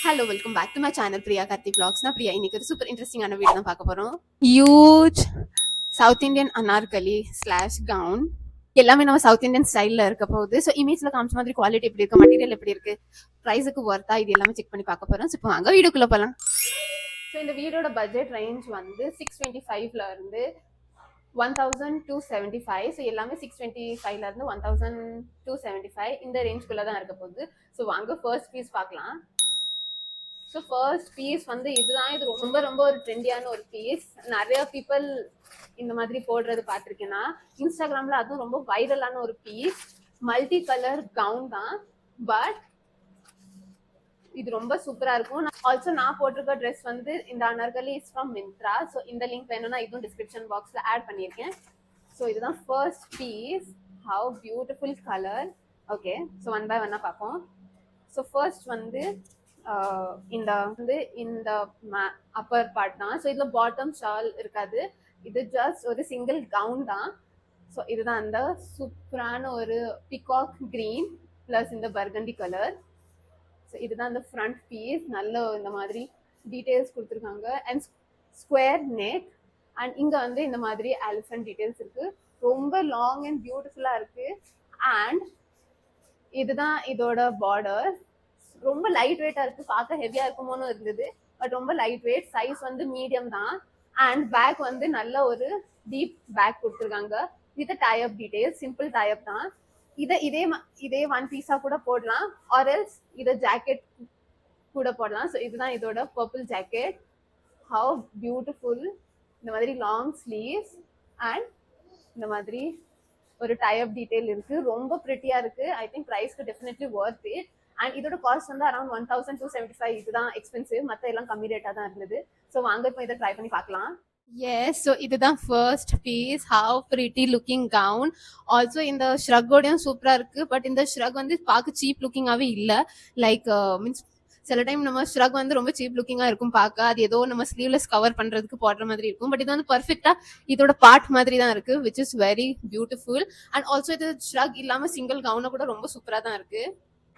Hello welcome back to my channel Priya Karthi vlogs. நான் பிரியா இன்னைக்கு ஒரு சூப்பர் இன்ட்ரெஸ்டிங்கான வீடியோ தான் பார்க்க போறோம். Huge south Indian Anarkali slash gown எல்லாமே நம்ம சவுத் இந்தியன் ஸ்டைலில் இருக்க போகுது. ஸோ இமேஜில் காமிச்ச மாதிரி குவாலிட்டி எப்படி இருக்கு, மெட்டீரியல் எப்படி இருக்கு, ப்ரைஸுக்கு ஒர்த்தா, இது எல்லாமே செக் பண்ணி பார்க்க போறோம். ஸோ இப்போ வாங்க வீடியோக்குள்ள போகலாம். ஸோ இந்த வீடியோட பட்ஜெட் ரேஞ்ச் வந்து 625ல இருந்து 1275. ஸோ எல்லாமே 625ல இருந்து 1275 இந்த ரேஞ்சுக்குள்ள தான் இருக்க போகுது. ஸோ வாங்க ஃபர்ஸ்ட் பீஸ் பார்க்கலாம். ஸோ ஃபர்ஸ்ட் பீஸ் வந்து இதுதான். இது ரொம்ப ரொம்ப ஒரு ட்ரெண்டியான ஒரு பீஸ். நிறைய பீப்புள் இந்த மாதிரி போடுறது பார்த்துருக்கேன்னா இன்ஸ்டாகிராமில். அதுவும் ரொம்ப வைரலான ஒரு பீஸ். மல்டி கலர் கவுன் தான், பட் இது ரொம்ப சூப்பராக இருக்கும். ஆல்சோ நான் போட்டிருக்க ட்ரெஸ் வந்து இந்த anarkali is from Myntra. So இந்த லிங்க் வேணும்னா இதுவும் டிஸ்கிரிப்ஷன் பாக்ஸில் ஆட் பண்ணியிருக்கேன். ஸோ இதுதான் first piece. How beautiful colour. Okay, so one by ஒன்னாக பார்ப்போம். ஸோ ஃபர்ஸ்ட் வந்து இந்த வந்து இந்த அப்பர் பார்ட் தான். ஸோ இதில் பாட்டம் ஷால் இருக்காது, இது ஜஸ்ட் ஒரு சிங்கிள் கவுன் தான். ஸோ இதுதான் அந்த சூப்பரான ஒரு பிகாக் கிரீன் ப்ளஸ் இந்த பர்கண்டி கலர். ஸோ இதுதான் அந்த ஃப்ரண்ட் பீஸ். நல்ல இந்த மாதிரி டீட்டெயில்ஸ் கொடுத்துருக்காங்க அண்ட் ஸ்கொயர் நெக். அண்ட் இங்கே வந்து இந்த மாதிரி எலிஃபண்ட் டீட்டெயில்ஸ் இருக்குது. ரொம்ப லாங் அண்ட் பியூட்டிஃபுல்லாக இருக்குது. அண்ட் இதுதான் இதோட பார்டர். ரொம்ப லைட் வெயிட்டாக இருக்குது. பார்க்க ஹெவியாக இருக்குமோன்னு இருந்தது, பட் ரொம்ப லைட் வெயிட். சைஸ் வந்து மீடியம் தான். அண்ட் பேக் வந்து நல்ல ஒரு டீப் பேக் கொடுத்துருக்காங்க with type details. Simple type தான். இதே ஒன் பீஸாக கூட போடலாம், ஆர் எல்ஸ் இதை ஜாக்கெட் கூட போடலாம். ஸோ இதுதான் இதோட பர்பிள் ஜாக்கெட். Have beautiful. இந்த மாதிரி லாங் ஸ்லீவ்ஸ் அண்ட் இந்த மாதிரி ஒரு டைப் டீடைல் இருக்கு. ரொம்ப ப்ரிட்டியா இருக்கு. ஐ திங்க் ப்ரைஸ்க்கு டெஃபினெட்லி ஒர்த் இட். அண்ட் இதோட காஸ்ட் வந்து அரௌண்ட் 1275. இதுதான் எக்ஸ்பென்சிவ், மற்ற எல்லாம் கம்மி ரேட்டாக தான் இருந்தது. ஸோ வாங்க இப்போ இதை ட்ரை பண்ணி பார்க்கலாம். எஸ், ஸோ இதுதான் first piece. How pretty looking gown. Also இந்த ஷ்ரக்கோடையும் சூப்பராக இருக்குது. பட் இந்த ஷ்ரக் வந்து பார்க்க சீப் லுக்கிங்காகவே இல்லை. லைக் மீன்ஸ் சில டைம் நம்ம ஷ்ரக் வந்து ரொம்ப சீப் லுக்கிங்காக இருக்கும் பார்க்க. அது ஏதோ நம்ம ஸ்லீவ்லெஸ் கவர் பண்ணுறதுக்கு போடுற மாதிரி இருக்கும். பட் இது வந்து பர்ஃபெக்டாக இதோட பார்ட் மாதிரி தான் இருக்குது, which is very beautiful. And also இது ஷ்ரக் இல்லாமல் சிங்கிள் கவுனை கூட ரொம்ப சூப்பராக தான் இருக்குது.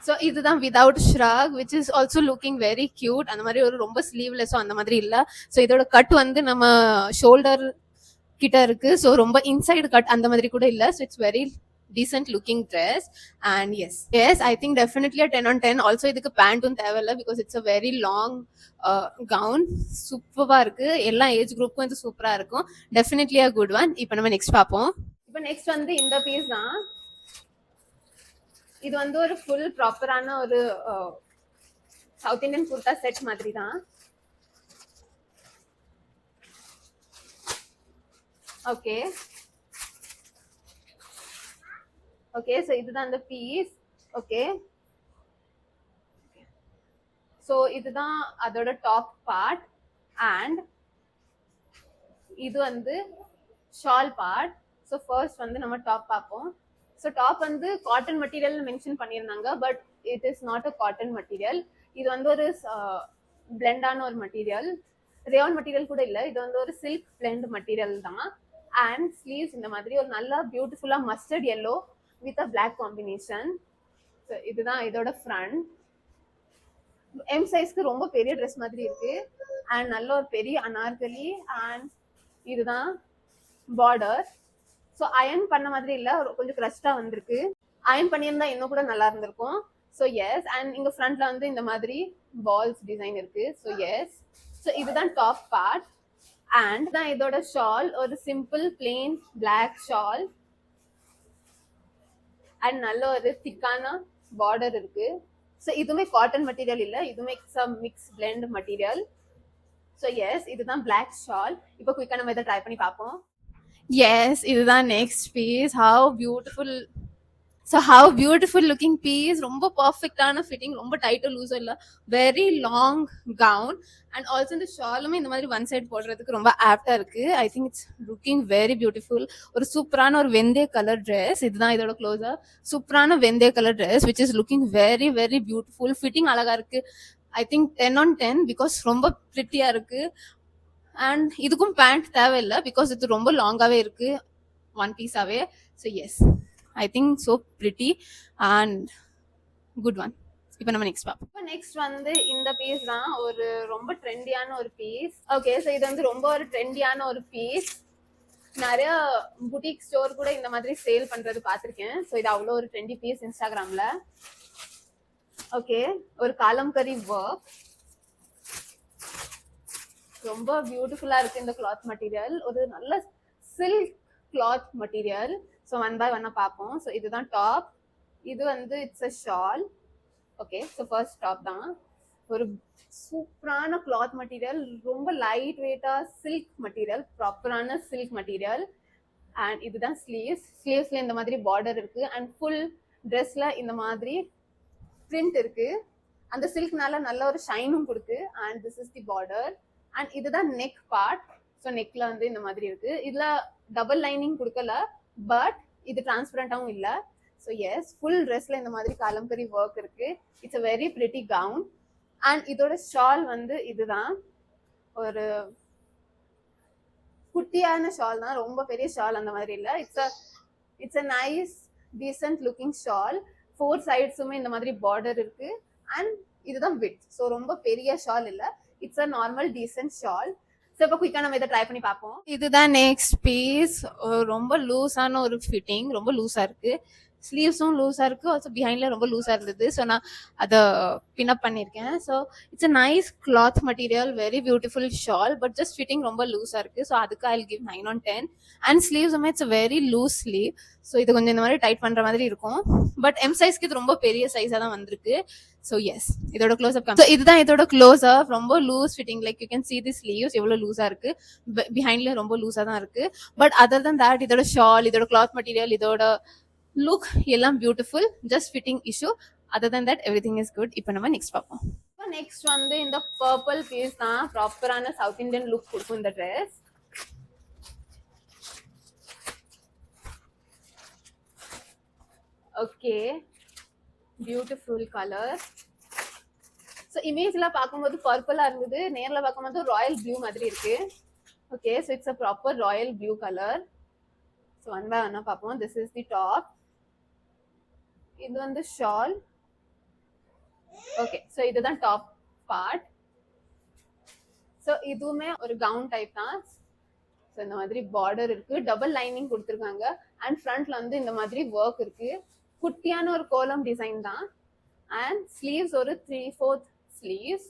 ஸோ இதுதான் without shrug, which is also looking very cute. அந்த மாதிரி ஒரு ரொம்ப ஸ்லீவ்லெஸ்ஸோ அந்த மாதிரி இல்லை. ஸோ இதோட கட் வந்து நம்ம ஷோல்டர் கிட்ட இருக்கு. ஸோ ரொம்ப இன்சைடு கட் அந்த மாதிரி கூட இல்லை. So it's very decent looking dress. And yes, I think definitely a 10 on 10. Also இதுக்கு பேண்ட்டும் தேவையில்லை, because it's a very long gown. சூப்பராக இருக்கு. எல்லா ஏஜ் குரூப்புக்கும் இது சூப்பராக இருக்கும். Definitely a good one. இப்போ நம்ம நெக்ஸ்ட் பார்ப்போம். இப்போ நெக்ஸ்ட் வந்து இந்த பீஸ் தான். இது வந்து ஒரு ஃபுல் ப்ராப்பரான ஒரு சவுத் இந்தியன் குர்தா செட் மாதிரி தான். ஓகே ஓகே, ஸோ இதுதான் அந்த பீஸ். ஓகே, ஸோ இதுதான் அதோட டாப் பார்ட். அண்ட் இது வந்து ஷால் பார்ட். ஸோ ஃபர்ஸ்ட் வந்து நம்ம டாப் பார்ப்போம். ஸோ டாப் வந்து காட்டன் மெட்டீரியல் மென்ஷன் பண்ணியிருந்தாங்க, but it is not a cotton material. இது வந்து ஒரு பிளெண்டான ஒரு மெட்டீரியல். ரேயான் மெட்டீரியல் கூட இல்லை, இது வந்து ஒரு சில்க் பிளெண்ட் மெட்டீரியல் தான். அண்ட் ஸ்லீவ்ஸ் இந்த மாதிரி ஒரு நல்ல பியூட்டிஃபுல்லாக mustard yellow with a black combination. So இதுதான் இதோட ஃப்ரண்ட். எம் சைஸ்க்கு ரொம்ப பெரிய ட்ரெஸ் மாதிரி இருக்கு. அண்ட் நல்ல ஒரு பெரிய அனார்கலி. அண்ட் இதுதான் பார்டர். ஸோ அயன் பண்ண மாதிரி இல்லை, கொஞ்சம் க்ரஷ்டாக வந்திருக்கு. அயன் பண்ணியிருந்தா இன்னும் கூட நல்லா இருந்திருக்கும். So S. அண்ட் இங்கே ஃப்ரண்ட்ல வந்து இந்த மாதிரி பால்ஸ் டிசைன் இருக்கு. ஸோ எஸ், ஸோ இதுதான் டாப் பார்ட். அண்ட் தான் இதோட ஷால் ஒரு simple plain black shawl. And நல்ல ஒரு திக்கான பார்டர் இருக்கு. ஸோ இதுவுமே காட்டன் மெட்டீரியல் இல்லை, இதுவுமே mix blend material. So yes, இதுதான் பிளாக் ஷால். இப்போ குயிக்காக நம்ம இதை ட்ரை பண்ணி பார்ப்போம். எஸ், இதுதான் next piece. How beautiful. So how beautiful looking piece. ரொம்ப பர்ஃபெக்டான ஃபிட்டிங், ரொம்ப டைட்டோ லூஸோ இல்லை, very long gown. And also இந்த ஷாலுமே இந்த மாதிரி ஒன் சைட் போடுறதுக்கு ரொம்ப ஆப்டாக இருக்குது. I think it's looking very beautiful. ஒரு சூப்பரான ஒரு வெந்தய கலர் ட்ரெஸ். இதுதான் இதோட க்ளோஸர். சூப்பரான வெந்தய colour dress which is looking very very beautiful. Fitting அழகாக இருக்குது. ஐ திங்க் 10 on 10, பிகாஸ் ரொம்ப ப்ரிட்டியாக இருக்குது. அண்ட் இதுக்கும் பேண்ட் தேவையில்லை, பிகாஸ் இது ரொம்ப லாங்காகவே இருக்குது ஒன் பீஸாகவே. So yes, I think so pretty and good one. இப்போ நம்ம நெக்ஸ்ட் பார்ப்போம். இப்போ நெக்ஸ்ட் வந்து இந்த பீஸ் தான் ஒரு ரொம்ப ட்ரெண்டியான ஒரு பீஸ். ஓகே, ஸோ இது வந்து ரொம்ப ஒரு ட்ரெண்டியான ஒரு பீஸ். நிறைய புட்டிக் ஸ்டோர் கூட இந்த மாதிரி சேல் பண்றது பார்த்துருக்கேன். ஸோ இது அவ்வளோ ஒரு ட்ரெண்டி பீஸ் இன்ஸ்டாகிராம்ல. ஓகே, ஒரு காலம்கரி ஒர்க், ரொம்ப பியூட்டிஃபுல்லா இருக்கு இந்த கிளாத் மெட்டீரியல். ஒரு நல்ல silk cloth material. So one by ஒன்னா பார்ப்போம். ஸோ இதுதான் டாப், இது வந்து it's a shawl. Okay, so first top தான் ஒரு சூப்பரான கிளாத் மெட்டீரியல், ரொம்ப லைட் வெயிட்டா சில்க் மெட்டீரியல், ப்ராப்பரான சில்க் மெட்டீரியல். அண்ட் இதுதான் ஸ்லீவ்ஸ். ஸ்லீவ்ஸ்ல இந்த மாதிரி பார்டர் இருக்கு அண்ட் ஃபுல் ட்ரெஸ்ல இந்த மாதிரி பிரிண்ட் இருக்கு. அந்த சில்க்னால நல்ல ஒரு ஷைனும் கொடுக்கு. And this is the border. And இதுதான் நெக் பார்ட். ஸோ நெக்ல வந்து இந்த மாதிரி இருக்கு. இதுல டபுள் லைனிங் கொடுக்கல, பட் இது டிரான்ஸ்பரண்டாவும் இல்லை. ஸோ எஸ், ஃபுல் ட்ரெஸ்ல இந்த மாதிரி காலம்கரி ஒர்க் இருக்கு. It's a very pretty gown. And இதோட ஷால் வந்து இதுதான், ஒரு குட்டியான ஷால் தான், ரொம்ப பெரிய ஷால் அந்த மாதிரி இல்லை. It's a nice decent looking shawl. 4 சைட்ஸுமே இந்த மாதிரி பார்டர் இருக்கு. அண்ட் இதுதான் விட். ஸோ ரொம்ப பெரிய ஷால் இல்லை, it's a normal decent shawl. So இப்போ குயிக்காக நம்ம இதை ட்ரை பண்ணி பார்ப்போம். இதுதான் நெக்ஸ்ட் பீஸ். ரொம்ப லூஸான ஒரு ஃபிட்டிங், ரொம்ப லூஸா இருக்கு. ஸ்லீவ்ஸும் லூஸா இருக்கு, ஆல்சோ பிஹைண்ட்ல ரொம்ப லூஸா இருந்தது. ஸோ நான் அதை பின்அப் பண்ணியிருக்கேன். So it's a nice cloth material, very beautiful shawl, but just fitting ரொம்ப லூஸா இருக்கு. ஸோ அதுக்கு ஐ கிவ் 9 on 10. அண்ட் ஸ்லீவ்ஸுமே it's very loose sleeve. So இது கொஞ்சம் இந்த மாதிரி டைட் பண்ற மாதிரி இருக்கும். பட் எம் சைஸ்க்கு இது ரொம்ப பெரிய சைஸா தான் வந்திருக்கு. ஸோ எஸ், இதோட க்ளோஸ் அப். ஸோ இதுதான் இதோட க்ளோஸ் அப். ரொம்ப loose fitting, like you can see the sleeves எவ்வளவு லூஸா இருக்கு, பிஹைண்ட்ல ரொம்ப லூஸா தான் இருக்கு. பட் அதர் தன் தட் இதோட ஷால், இதோட கிளாத் மெட்டீரியல், இதோட லுக் எல்லாம் beautiful. Just fitting issue. Other than that everything is good. இப்போ நம்ம நெக்ஸ்ட் பார்ப்போம். நெக்ஸ்ட் வந்து இந்த பர்பிள் பீஸ் தான் ப்ராப்பரான சவுத் இந்தியன் லுக் கொடுக்கும் இந்த dress. Okay, beautiful colour. So இமேஜ்ல பார்க்கும்போது பர்பிளா இருந்தது, நேரில் பார்க்கும்போது ராயல் ப்ளூ மாதிரி இருக்கு. Okay, so it's a proper royal blue colour. So one by ஒன்னா பார்ப்போம். திஸ் இஸ் தி டாப், இது வந்து ஷால். ஓகே, ஸோ இதுதான் டாப் பார்ட். ஸோ இதுவுமே ஒரு கவுன் டைப் தான். ஸோ இந்த மாதிரி பார்டர் இருக்கு, டபுள் லைனிங் கொடுத்துருக்காங்க. அண்ட் ஃப்ரண்ட்ல வந்து இந்த மாதிரி ஒர்க் இருக்கு. குட்டியான ஒரு கோலம் டிசைன் தான். அண்ட் ஸ்லீவ்ஸ் ஒரு 3/4 ஸ்லீவ்ஸ்.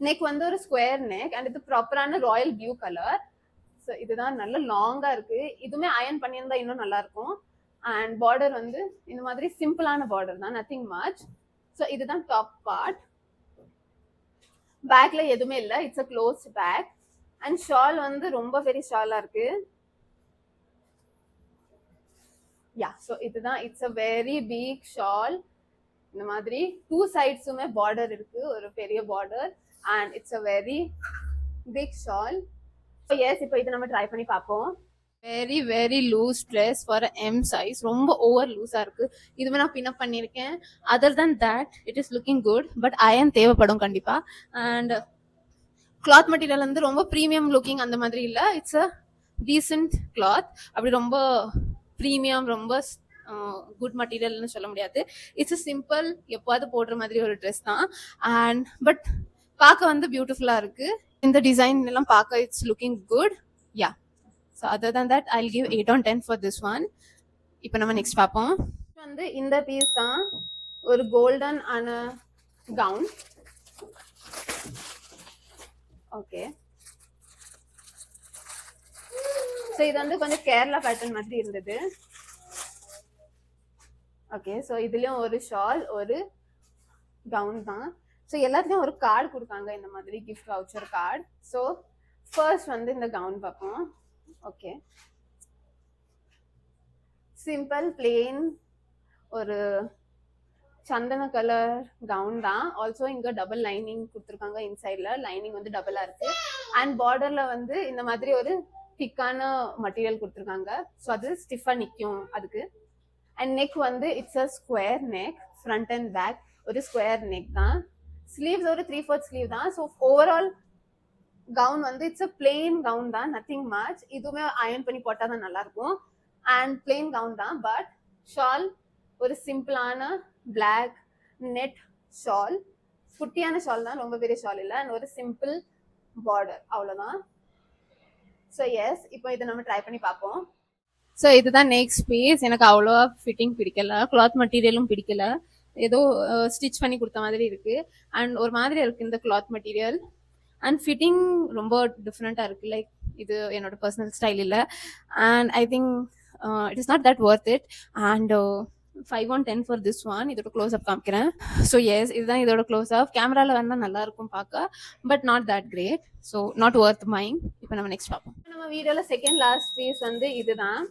நெக் வந்து ஒரு ஸ்கொயர் நெக். அண்ட் இது ப்ராப்பரான ராயல் ப்ளூ கலர். ஸோ இதுதான் நல்ல லாங்கா இருக்கு. இதுவுமே அயன் பண்ணியிருந்தா இன்னும் நல்லா இருக்கும். அண்ட் பார்டர் வந்து இந்த மாதிரி சிம்பிளான பார்டர் தான், நத்திங் மச். ஸோ இதுதான் டாப் பார்ட். பேக்ல எதுவுமே இல்லை, it's a closed back. And shawl வந்து ரொம்ப பெரிய ஷாலா இருக்கு. யா, ஸோ இதுதான், it's a very big shawl. இந்த மாதிரி 2 சைட்ஸுமே பார்டர் இருக்கு, ஒரு பெரிய border. And it's a very big shawl. Yes, இப்போ இதை நம்ம ட்ரை பண்ணி பார்ப்போம். Very very loose dress for M size. ரொம்ப ஓவர் லூஸா இருக்கு. இதுவே நான் பின்அப் பண்ணியிருக்கேன். Other than that it is looking good. But iron தேவைப்படும் கண்டிப்பா. அண்ட் கிளாத் மெட்டீரியல் வந்து ரொம்ப ப்ரீமியம் லுக்கிங் அந்த மாதிரி இல்லை. It's a decent cloth. அப்படி ரொம்ப ப்ரீமியம், ரொம்ப குட் மெட்டீரியல்னு சொல்ல முடியாது. இட்ஸ் அ சிம்பிள், எப்போது போடுற மாதிரி ஒரு ட்ரெஸ் தான். அண்ட் பட் பார்க்க வந்து பியூட்டிஃபுல்லா இருக்கு. இந்த டிசைன் எல்லாம் பார்க்க it's looking good. Yeah, so other than that I give 8 on 10 for this one. இப்போ நம்ம நெக்ஸ்ட் பார்ப்போம். வந்து இந்த பீஸ் தான், ஒரு கோல்டன் ஆன கவுன். ஓகே, ஸோ இது வந்து கொஞ்சம் கேரளா பேட்டர்ன் மாதிரி இருந்தது. ஓகே, ஸோ இதுலயும் ஒரு ஷால், ஒரு கவுன் தான். ஸோ எல்லாத்துலயும் ஒரு கார்டு கொடுத்தாங்க, இந்த மாதிரி gift voucher card. So first வந்து இந்த கவுன் பார்ப்போம். ஓகே, சிம்பிள் பிளெயின் ஒரு சந்தன கலர் கவுன் தான். ஆல்சோ இங்க டபுள் லைனிங் கொடுத்துருக்காங்க. இன்சைட்ல லைனிங் வந்து டபுளா இருக்கு. அண்ட் பார்டர்ல வந்து இந்த மாதிரி ஒரு திக்கான மெட்டீரியல் கொடுத்துருக்காங்க. ஸோ அது ஸ்டிஃபா நிற்கும் அதுக்கு. அண்ட் நெக் வந்து it's a square neck, front and back ஒரு ஸ்கொயர் நெக் தான். ஸ்லீவ்ஸ் ஒரு 3/4 ஸ்லீவ் தான். ஸோ ஓவரால் கவுன் வந்து இட்ஸ் அ பிளெயின் கவுன் தான், நத்திங் மச். இதுவுமே அயன் பண்ணி போட்டால் தான் நல்லா இருக்கும். அண்ட் பிளெயின் கவுன் தான். பட் ஷால் ஒரு சிம்பிளான பிளாக் நெட் ஷால், குட்டியான ஷால் தான், ரொம்ப பெரிய ஷால் இல்லை. அண்ட் ஒரு சிம்பிள் பார்டர், அவ்வளோதான். ஸோ எஸ், இப்போ இதை நம்ம ட்ரை பண்ணி பார்ப்போம். ஸோ இதுதான் நெக்ஸ்ட் பீஸ். எனக்கு அவ்வளோவா ஃபிட்டிங் பிடிக்கல, கிளாத் மெட்டீரியலும் பிடிக்கல, ஏதோ ஸ்டிச் பண்ணி கொடுத்த மாதிரி இருக்கு. அண்ட் ஒரு மாதிரி இருக்கு இந்த கிளாத் மெட்டீரியல். அண்ட் ஃபிட்டிங் ரொம்ப டிஃப்ரெண்ட்டாக இருக்கு. லைக் இது என்னோட பர்சனல் ஸ்டைல் இல்லை. And I think it is not that worth it. And 5/10 for this one. இதோட க்ளோஸ் அப் காமிக்கிறேன். ஸோ எஸ், இதுதான் இதோட க்ளோஸ் அப். கேமராவில் வேணால் நல்லா இருக்கும் பார்க்க, but not that great. So not worth mind. இப்போ நம்ம நெக்ஸ்ட் பார்ப்போம். நம்ம வீடியோவில் செகண்ட் லாஸ்ட் பீஸ் வந்து இதுதான்.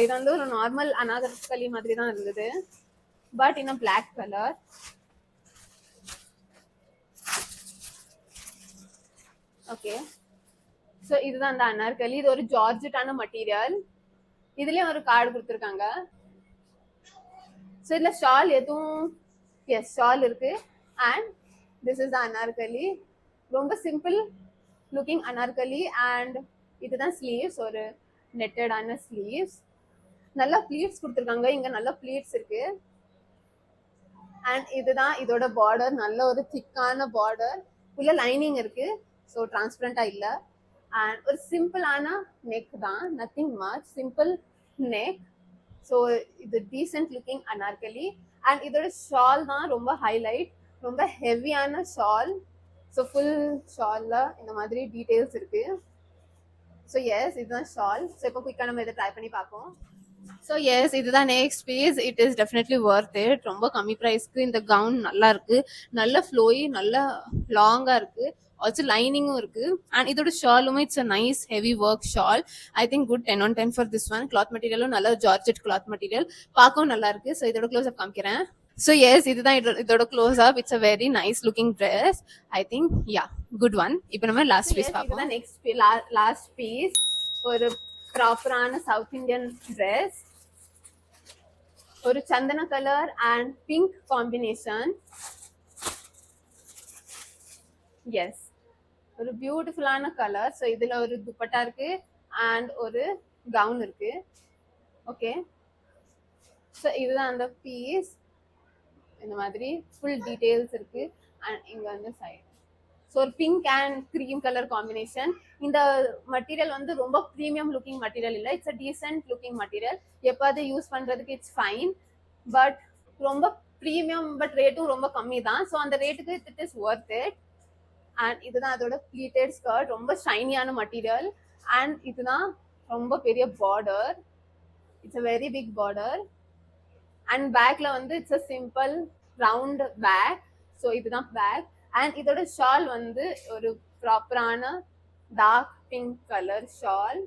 இது வந்து ஒரு நார்மல் அனார்கலி மாதிரி தான் இருந்தது, but in black colour. Okay, so இதுதான் அந்த அனார்கலி. இது ஒரு ஜார்ஜெட்டான மெட்டீரியல். இதுலயும் ஒரு கார்டு கொடுத்துருக்காங்க. ஸோ இதில் ஷால் எதுவும், எஸ் ஷால் இருக்கு. And this is the Anarkali. ரொம்ப சிம்பிள் லுக்கிங் அனார்கலி. அண்ட் இதுதான் ஸ்லீவ்ஸ், ஒரு நெட்டடான ஸ்லீவ்ஸ். நல்லா ப்ளீட்ஸ் கொடுத்துருக்காங்க, இங்க நல்ல ப்ளீட்ஸ் இருக்கு. அண்ட் இதுதான் இதோட பார்டர், நல்ல ஒரு திக்கான பார்டர். உள்ள லைனிங் இருக்கு, ஸோ டிரான்ஸ்பரண்டா இல்லை. அண்ட் ஒரு சிம்பிளான நெக் தான், nothing much, simple neck. So இது டீசென்ட் லுக்கிங் அனார்கலி. அண்ட் இதோட ஷால் தான் ரொம்ப ஹைலைட், ரொம்ப ஹெவியான ஷால். ஸோ ஃபுல் ஷால்ல இந்த மாதிரி டீட்டெயில்ஸ் இருக்கு. ஸோ எஸ், இதுதான் ஷால். ஸோ இப்போ குயிக்காக நம்ம இதை ட்ரை பண்ணி பார்ப்போம். ஸோ எஸ், இதுதான் next piece. It is definitely worth it. ரொம்ப கம்மி ப்ரைஸ்க்கு இந்த கவுன் நல்லா இருக்கு, நல்ல ஃப்ளோயி, நல்ல லாங்காக இருக்கு. ஆல்சோ லைனிங்கும் இருக்கு. அண்ட் இதோட ஷாலுமே it's a nice heavy work shawl. I think good 10/10 for this one. Cloth மெட்டீரியலும் நல்ல ஜார்ஜெட் கிளாத் மெட்டீரியல், பார்க்கவும் நல்லா இருக்கு. ஸோ இதோட க்ளோஸ் அப் காமிக்கிறேன். ஸோ எஸ், இதுதான் இதோட close up. It's a very nice looking dress. I think yeah, good one. இப்போ நம்ம லாஸ்ட் பீஸ் பார்ப்போம். நெக்ஸ்ட் லாஸ்ட் பீஸ் ஒரு ப்ராப்பரான சவுத் இந்தியன் ட்ரெஸ். ஒரு சந்தன colour and pink combination. Yes, ஒரு பியூட்டிஃபுல்லான கலர். ஸோ இதுல ஒரு துப்பட்டா இருக்கு அண்ட் ஒரு கவுன் இருக்கு. ஓகே, ஸோ இதுதான் அந்த பீஸ். இந்த மாதிரி ஃபுல் டீட்டெயில்ஸ் இருக்கு. அண்ட் இங்க வந்து சைடு ஸோ ஒரு pink and cream colour combination. இந்த மெட்டீரியல் வந்து ரொம்ப ப்ரீமியம் லுக்கிங் மெட்டீரியல் இல்லை, it's a decent looking material. எப்போது யூஸ் பண்றதுக்கு இட்ஸ் ஃபைன், பட் ரொம்ப ப்ரீமியம், பட் ரேட்டும் ரொம்ப கம்மி தான். ஸோ அந்த ரேட்டுக்கு it is worth it. And இதுதான் அதோட ப்ளீட்டட் ஸ்கர்ட், ரொம்ப ஷைனியான மெட்டீரியல். அண்ட் இதுதான் ரொம்ப பெரிய border, it's a very big border. And பேக்ல வந்து it's a simple round back. So இதுதான் பேக். அண்ட் இதோட ஷால் வந்து ஒரு ப்ராப்பரான டார்க் பிங்க் கலர் ஷால்.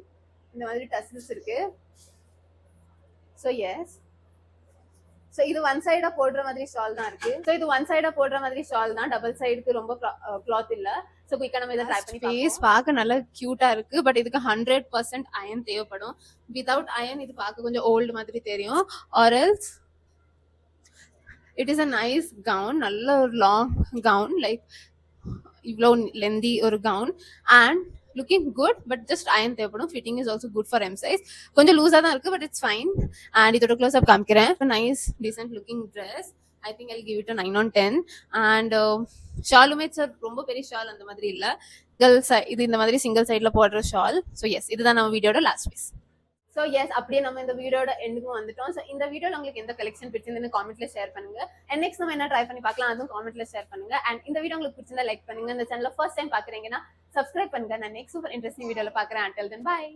இந்த மாதிரி டசல்ஸ் இருக்கு. ஸோ எஸ், ஸோ இது ஒன் சைடா போடுற மாதிரி ஷால் தான் இருக்கு. ஸோ இது ஒன் சைடா போடுற மாதிரி ஷால் தான், டபுள் சைடுக்கு ரொம்ப கிளாத் இல்ல. ஸோ குயிக்கா நம்ம இதை ட்ரை பண்ணி பீஸ் பார்க்க நல்லா கியூட்டா இருக்கு. பட் இதுக்கு 100% அயன் தேவைப்படும். வித்வுட் அயன் இது பார்க்க கொஞ்சம் ஓல்டு மாதிரி தெரியும். Or else it is a nice gown, நல்ல ஒரு லாங் கவுன், லைக் இவ்வளோ லெந்தி ஒரு gown. And looking good, but just iron தேவைப்படும். Fitting is also good for M size. கொஞ்சம் லூஸாக தான் இருக்கு, பட் இட்ஸ் ஃபைன். அண்ட் இதோட க்ளோஸ் அப் காமிக்கிறேன். Nice decent looking dress. I think I'll give it 9/10. And ஷாலுமே ரொம்ப பெரிய ஷால் அந்த மாதிரி இல்லை, இது இந்த மாதிரி சிங்கிள் சைடில் போடுற ஷால். ஸோ எஸ், இதுதான் நம்ம வீடியோட லாஸ்ட் பீஸ். ஸோ எஸ், அப்படியே நம்ம இந்த வீடியோட எண்டுக்கும் வந்துட்டோம். ஸோ இந்த வீடியோவில் உங்களுக்கு எந்த கலெக்ஷன் பிடிச்சிருந்துன்னு காமெண்ட்ல ஷேர் பண்ணுங்க. அண்ட் நெக்ஸ்ட் நம்ம என்ன ட்ரை பண்ணி பார்க்கலாம் அதுவும் காமெண்ட்ல ஷேர் பண்ணுங்க. அண்ட் இந்த வீடியோ உங்களுக்கு பிடிச்சிருந்தா லைக் பண்ணுங்க. இந்த சேனலை ஃபர்ஸ்ட் டைம் பார்க்குறீங்கன்னா சப்ஸ்கிரைப் பண்ணுங்க. நான் நெக்ஸ்ட் சூப்பர் இன்ட்ரெஸ்டிங் வீடியோவில் பார்க்குறேன். until then bye.